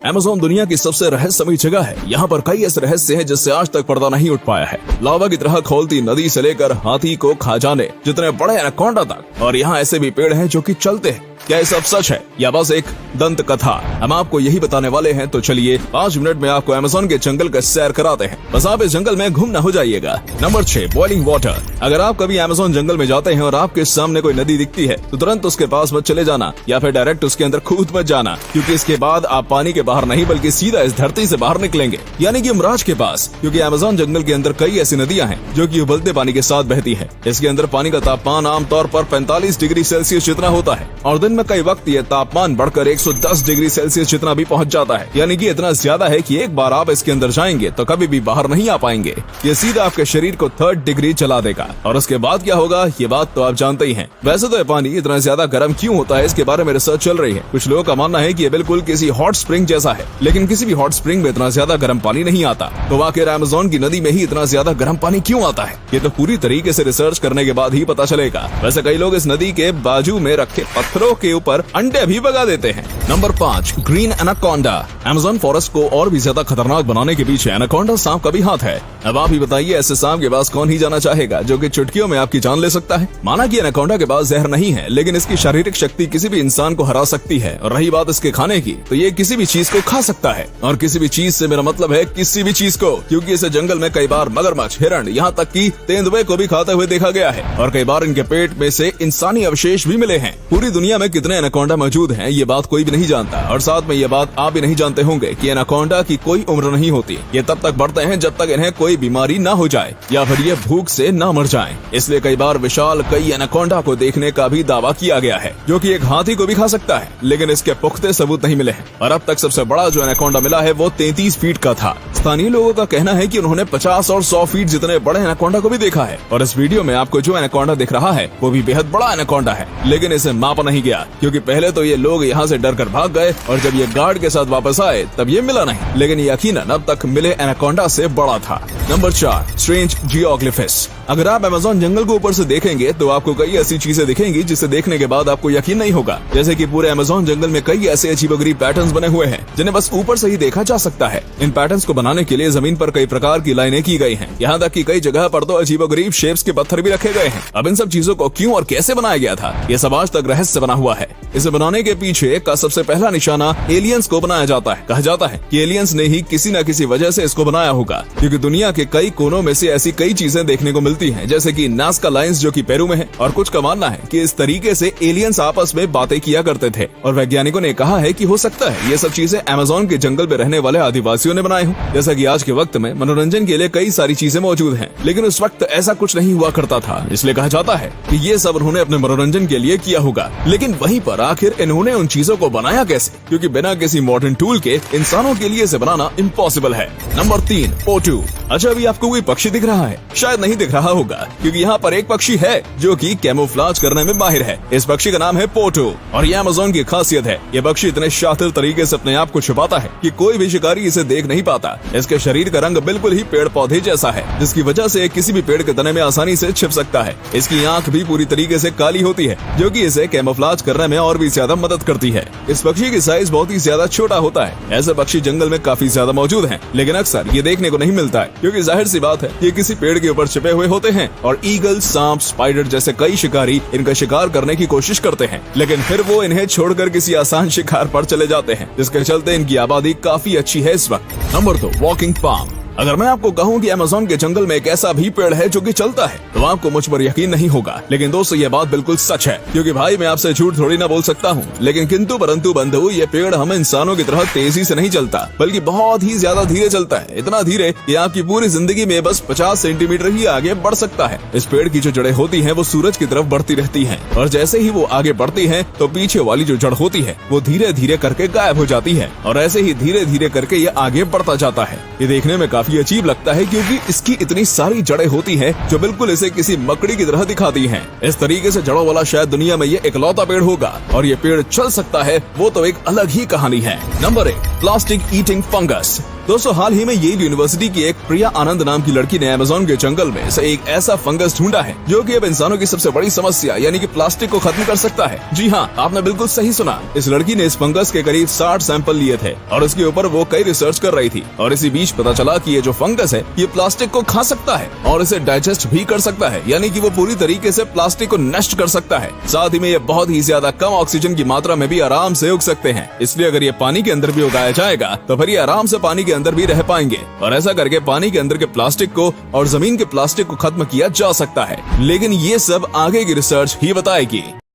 Amazon दुनिया की सबसे रहस्यमयी जगह है। यहाँ पर कई ऐसे रहस्य हैं जिससे आज तक पर्दा नहीं उठ पाया है। लावा की तरह खोलती नदी से लेकर हाथी को खा जाने जितने बड़े एनाकोंडा तक, और यहाँ ऐसे भी पेड़ हैं जो कि चलते हैं। क्या ये सब सच है या बस एक दंत कथा? हम आपको यही बताने वाले हैं, तो चलिए 5 मिनट में आपको अमेज़न के जंगल का सैर कराते हैं। बस आप इस जंगल में घूम न हो जाइएगा। Number 6, boiling water. अगर आप कभी अमेज़न जंगल में जाते हैं और आपके सामने कोई नदी दिखती है तो तुरंत उसके पास मत चले जाना या फिर डायरेक्ट उसके अंदर कूद मत जाना, क्योंकि इसके बाद आप पानी के बाहर नहीं बल्कि सीधा इस धरती से बाहर निकलेंगे, यानी कि यमराज के पास। क्योंकि अमेज़न जंगल के अंदर कई ऐसी नदियां हैं जो कि उबलते पानी के साथ बहती है। इसके अंदर पानी का तापमान आमतौर पर 45 डिग्री सेल्सियस जितना होता है और दिन में कई वक्त ये तापमान बढ़कर 110 डिग्री सेल्सियस जितना भी पहुंच जाता है, यानी कि इतना ज्यादा है कि एक बार आप इसके अंदर जाएंगे तो कभी भी बाहर नहीं आ पाएंगे। ये सीधा आपके शरीर को 3rd डिग्री जला देगा। और उसके बाद क्या होगा ये बात तो आप जानते ही हैं। वैसे तो ये पानी इतना ज्यादा गर्म क्यों होता है, इसके बारे में रिसर्च चल रही है। कुछ लोगों का मानना है कि ये बिल्कुल किसी हॉट स्प्रिंग जैसा है, लेकिन किसी भी हॉट स्प्रिंग में इतना ज्यादा गर्म पानी नहीं आता। तो आखिर अमेज़न की नदी में ही इतना ज्यादा गर्म पानी क्यों आता है, ये तो पूरी तरीके से रिसर्च करने के बाद ही पता चलेगा। वैसे कई लोग इस नदी के बाजू में रखे पत्थरों के ऊपर अंडे भी भगा देते हैं। Number 5, green anaconda. Amazon forest को और भी ज्यादा खतरनाक बनाने के पीछे एनाकोंडा सांप का भी हाथ है। अब आप ही बताइए, ऐसे सांप के पास कौन ही जाना चाहेगा जो कि चुटकियों में आपकी जान ले सकता है। माना कि एनाकोंडा के पास जहर नहीं है, लेकिन इसकी शारीरिक शक्ति किसी भी इंसान को हरा सकती है। और रही बात इसके खाने की, तो ये किसी भी चीज को खा सकता है। और किसी भी चीज से मेरा मतलब है किसी भी चीज को, क्योंकि इसे जंगल में कई बार मगरमच्छ, हिरण, यहाँ तक कि तेंदुए को भी खाते हुए देखा गया है। और कई बार इनके पेट में से इंसानी अवशेष भी मिले हैं। पूरी दुनिया में कितने एनाकोंडा मौजूद हैं ये बात कोई भी नहीं जानता। और साथ में ये बात आप भी नहीं जानते होंगे कि एनाकोंडा की कोई उम्र नहीं होती। ये तब तक बढ़ते हैं जब तक इन्हें कोई बीमारी ना हो जाए या फिर ये भूख से ना मर जाएं। इसलिए कई बार विशाल कई एनाकोंडा को देखने का भी दावा किया गया है, जो कि एक हाथी को भी खा सकता है, लेकिन इसके पुख्ते सबूत नहीं मिले हैं। और अब तक सबसे बड़ा जो एनाकोंडा मिला है वो 33 फीट का था। स्थानीय लोगों का कहना है कि उन्होंने 50 और 100 फीट जितने बड़े एनाकोंडा को भी देखा है। और इस वीडियो में आपको जो एनाकोंडा दिख रहा है वो भी बेहद बड़ा एनाकोंडा है, लेकिन इसे मापा नहीं गया, क्योंकि पहले तो ये लोग यहाँ से डर कर भाग गए और जब ये गार्ड के साथ वापस आए तब ये मिला नहीं, लेकिन यकीनन अब तक मिले एनाकोंडा से बड़ा था। Number 4, strange geoglyphs. अगर आप अमेज़न जंगल को ऊपर से देखेंगे तो आपको कई ऐसी चीजें दिखेंगी जिसे देखने के बाद आपको यकीन नहीं होगा। जैसे कि पूरे अमेज़न जंगल में कई ऐसे अजीबोगरीब पैटर्न्स बने हुए हैं जिन्हें बस ऊपर से ही देखा जा सकता है। इन पैटर्न्स को बनाने के लिए जमीन पर कई प्रकार की लाइनें की गई हैं। यहाँ तक कि कई जगह पर तो अजीबोगरीब शेप्स के पत्थर भी रखे गए हैं। अब इन सब चीजों को क्यों और कैसे बनाया गया था, ये सब आज तक रहस्य बना हुआ है। इसे बनाने के पीछे का सबसे पहला निशाना एलियंस को बनाया जाता है। कहा जाता है कि एलियंस ने ही किसी न किसी वजह से इसको बनाया होगा, क्योंकि दुनिया के कई कोनों में से ऐसी कई चीजें देखने को मिलती हैं, जैसे कि नाज़का लाइन्स जो कि पेरू में है। और कुछ का मानना है कि इस तरीके से एलियंस आपस में बातें किया करते थे। और वैज्ञानिकों ने कहा है कि हो सकता है ये सब चीजें अमेज़न के जंगल में रहने वाले आदिवासियों ने बनाए हों। जैसा कि आज के वक्त में मनोरंजन के लिए कई सारी चीजें मौजूद हैं, लेकिन उस वक्त ऐसा कुछ नहीं हुआ करता था, इसलिए कहा जाता है कि ये सब उन्होंने अपने मनोरंजन के लिए किया होगा। लेकिन वहीं पर आखिर इन्होंने उन चीजों को बनाया कैसे, क्योंकि बिना किसी मॉडर्न टूल के इंसानों के लिए इसे बनाना इम्पॉसिबल है। नंबर 3, पोटू। अच्छा, अभी आपको कोई पक्षी दिख रहा है? शायद नहीं दिख रहा होगा, क्योंकि यहाँ पर एक पक्षी है जो कि कैमोफ्लेज करने में माहिर है। इस पक्षी का नाम है पोटू और ये अमेज़न की खासियत है। ये पक्षी इतने शातिर तरीके से अपने आप को छुपाता है कि कोई भी शिकारी इसे देख नहीं पाता। इसके शरीर का रंग बिल्कुल ही पेड़ पौधे जैसा है, जिसकी वजह से किसी भी पेड़ के तने में आसानी से छिप सकता है। इसकी आंख भी पूरी तरीके से काली होती है, जो कि इसे कैमोफ्लेज करने में और भी ज्यादा मदद करती है। इस पक्षी की साइज बहुत ही ज्यादा छोटा होता है। ऐसे पक्षी जंगल में काफी ज्यादा मौजूद हैं, लेकिन अक्सर ये देखने को नहीं मिलता है, क्योंकि जाहिर सी बात है ये किसी पेड़ के ऊपर छिपे हुए होते हैं। और ईगल, सांप, स्पाइडर जैसे कई शिकारी इनका शिकार करने की कोशिश करते हैं, लेकिन फिर वो इन्हें छोड़कर किसी आसान शिकार पर चले जाते हैं, जिसके चलते इनकी आबादी काफी अच्छी है इस वक्त। Number 2, walking palm. अगर मैं आपको कहूँ कि अमेज़न के जंगल में एक ऐसा भी पेड़ है जो कि चलता है, तो आपको मुझ पर यकीन नहीं होगा। लेकिन दोस्तों, ये बात बिल्कुल सच है, क्योंकि भाई मैं आपसे झूठ थोड़ी ना बोल सकता हूँ। लेकिन किंतु परंतु बंधु, ये पेड़ हम इंसानों की तरह तेजी से नहीं चलता, बल्कि बहुत ही ज्यादा धीरे चलता है। इतना धीरे कि आपकी पूरी जिंदगी में बस 50 सेंटीमीटर ही आगे बढ़ सकता है। इस पेड़ की जो जड़ें होती हैं वो सूरज की तरफ बढ़ती रहती हैं, और जैसे ही वो आगे बढ़ती हैं तो पीछे वाली जो जड़ होती है वो धीरे धीरे करके गायब हो जाती है, और ऐसे ही धीरे धीरे करके ये आगे बढ़ता जाता है। ये देखने में काफी अजीब लगता है, क्योंकि इसकी इतनी सारी जड़ें होती हैं जो बिल्कुल इसे किसी मकड़ी की तरह दिखाती हैं। इस तरीके से जड़ों वाला शायद दुनिया में ये इकलौता पेड़ होगा, और ये पेड़ चल सकता है वो तो एक अलग ही कहानी है। Number 1, plastic eating fungus. दोस्तों, हाल ही में येल यूनिवर्सिटी की एक प्रिया आनंद नाम की लड़की ने अमेज़न के जंगल में से एक ऐसा फंगस ढूंढा है जो कि अब इंसानों की सबसे बड़ी समस्या यानी कि प्लास्टिक को खत्म कर सकता है। जी हाँ, आपने बिल्कुल सही सुना। इस लड़की ने इस फंगस के करीब 60 सैंपल लिए थे और इसके ऊपर वो कई रिसर्च कर रही थी और इसी बीच पता चला कि ये जो फंगस है ये प्लास्टिक को खा सकता है और इसे डाइजेस्ट भी कर सकता है, यानी कि वो पूरी तरीके से प्लास्टिक को नष्ट कर सकता है। साथ ही में ये बहुत ही ज्यादा कम ऑक्सीजन की मात्रा में भी आराम से उग सकते हैं, इसलिए अगर ये पानी के अंदर भी उगाया जाएगा तो फिर ये आराम से पानी के अंदर भी रह पाएंगे और ऐसा करके पानी के अंदर के प्लास्टिक को और जमीन के प्लास्टिक को खत्म किया जा सकता है। लेकिन ये सब आगे की रिसर्च ही बताएगी।